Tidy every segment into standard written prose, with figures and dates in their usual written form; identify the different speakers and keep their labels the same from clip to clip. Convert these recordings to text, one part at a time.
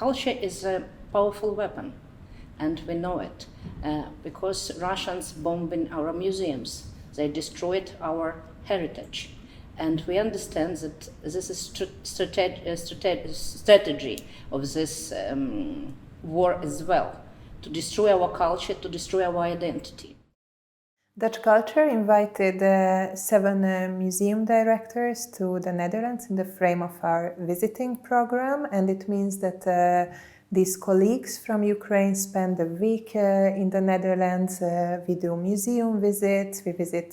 Speaker 1: culture is a powerful weapon, and we know it because Russians bombing our museums, they destroyed our heritage. And we understand that this is strategy of this war as well, to destroy our culture, to destroy our identity.
Speaker 2: DutchCulture invited 7 museum directors to the Netherlands in the frame of our visiting program, and it means that these colleagues from Ukraine spend a week in the Netherlands. We do museum visits, we visit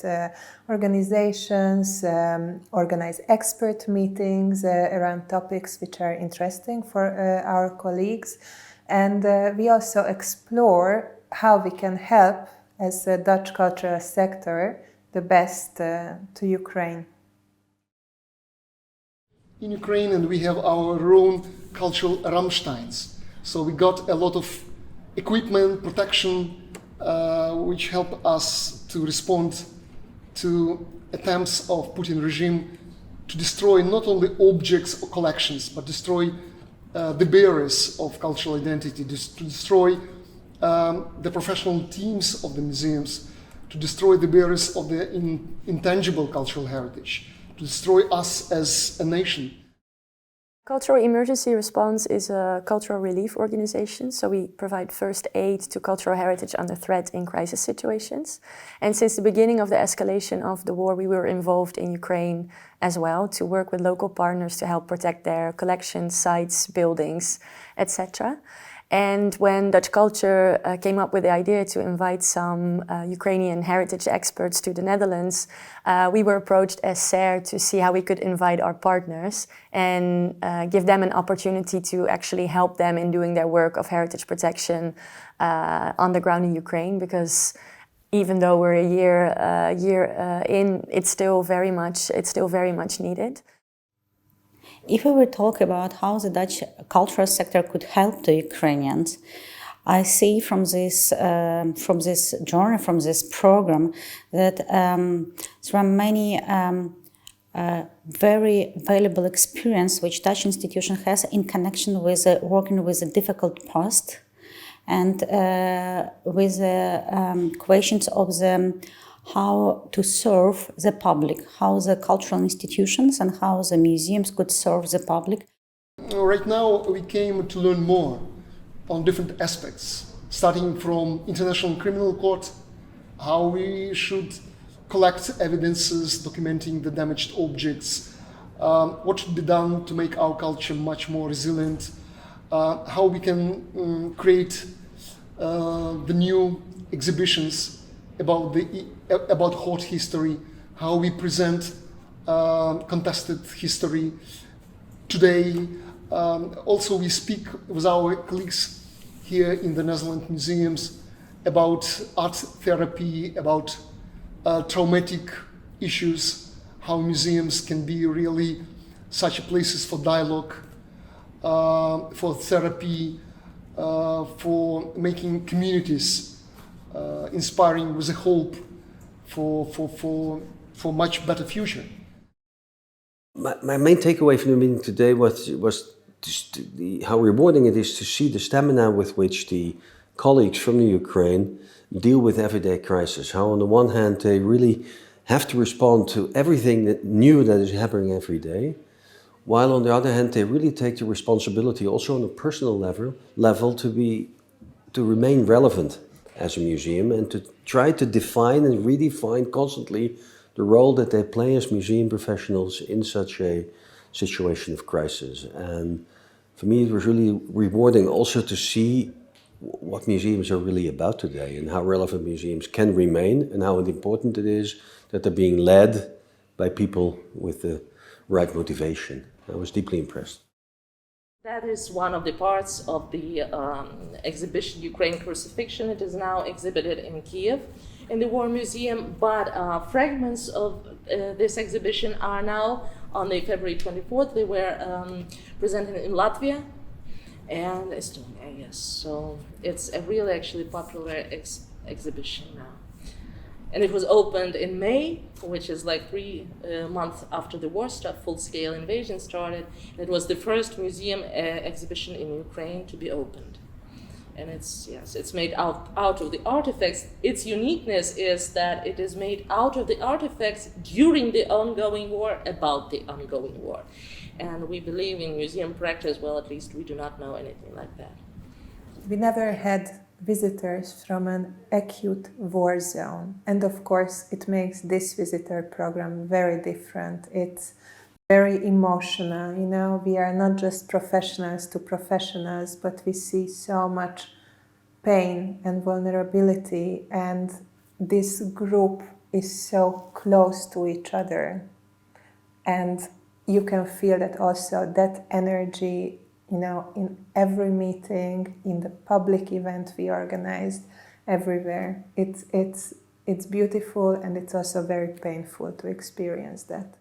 Speaker 2: organizations, organize expert meetings around topics which are interesting for our colleagues, and we also explore how we can help as a Dutch cultural sector the best to Ukraine.
Speaker 3: In Ukraine, and we have our own cultural Rammsteins. So we got a lot of equipment, protection, which help us to respond to attempts of Putin regime to destroy not only objects or collections, but destroy the barriers of cultural identity, to destroy the professional teams of the museums, to destroy the barriers of the intangible cultural heritage, to destroy us as a nation.
Speaker 4: Cultural Emergency Response is a cultural relief organization, so we provide first aid to cultural heritage under threat in crisis situations. And since the beginning of the escalation of the war, we were involved in Ukraine as well to work with local partners to help protect their collections, sites, buildings, etc. And when DutchCulture came up with the idea to invite some Ukrainian heritage experts to the Netherlands, we were approached as SER to see how we could invite our partners and give them an opportunity to actually help them in doing their work of heritage protection on the ground in Ukraine, because even though we're a year in, it's still very much needed.
Speaker 5: If we were to talk about how the Dutch cultural sector could help the Ukrainians, I see from this journey, from this program, that there are many very valuable experience which Dutch institution has in connection with working with a difficult past and with the questions of how to serve the public, how the cultural institutions and how the museums could serve the public.
Speaker 3: Right now we came to learn more on different aspects, starting from International Criminal Court, how we should collect evidences documenting the damaged objects, what should be done to make our culture much more resilient, how we can create the new exhibitions about hot history, how we present contested history. Today, also we speak with our colleagues here in the Netherlands museums about art therapy, about traumatic issues, how museums can be really such places for dialogue, for therapy, for making communities inspiring with a hope for much better future.
Speaker 6: My main takeaway from the meeting today was how rewarding it is to see the stamina with which the colleagues from the Ukraine deal with everyday crisis. How on the one hand they really have to respond to everything new that is happening every day, while on the other hand they really take the responsibility also on a personal level to remain relevant as a museum and to try to define and redefine constantly the role that they play as museum professionals in such a situation of crisis. And for me it was really rewarding also to see what museums are really about today and how relevant museums can remain and how important it is that they're being led by people with the right motivation. I was deeply impressed.
Speaker 7: That is one of the parts of the exhibition, Ukraine Crucifixion. It is now exhibited in Kiev in the War Museum, but fragments of this exhibition are now on the February 24th. They were presented in Latvia and Estonia, yes. So it's a really actually popular exhibition now. And it was opened in May, which is like 3 months after the war started, full-scale invasion started. It was the first museum exhibition in Ukraine to be opened. And it's made out of the artifacts. Its uniqueness is that it is made out of the artifacts during the ongoing war, about the ongoing war. And we believe in museum practice, well, at least we do not know anything like that.
Speaker 2: We never had visitors from an acute war zone. And of course, it makes this visitor program very different. It's very emotional, you know. We are not just professionals to professionals, but we see so much pain and vulnerability, and this group is so close to each other. And you can feel that also, that energy, you know, in every meeting, in the public event we organized, everywhere. It's beautiful, and it's also very painful to experience that.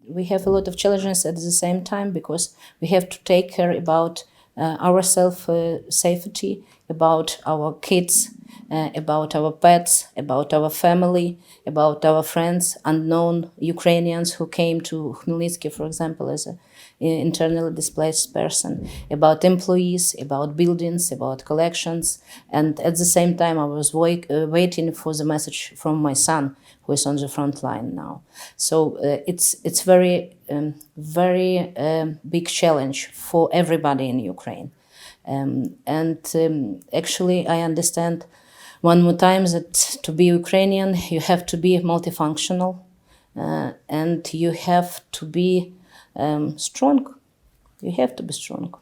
Speaker 1: We have a lot of challenges at the same time, because we have to take care about our safety, about our kids, about our pets, about our family, about our friends, unknown Ukrainians who came to Khmelnytsky, for example, as an internally displaced person, about employees, about buildings, about collections. And at the same time, I was waiting for the message from my son, who is on the front line now. So it's very big challenge for everybody in Ukraine. Actually, I understand one more time that to be Ukrainian, you have to be multifunctional, and you have to be strong. You have to be strong.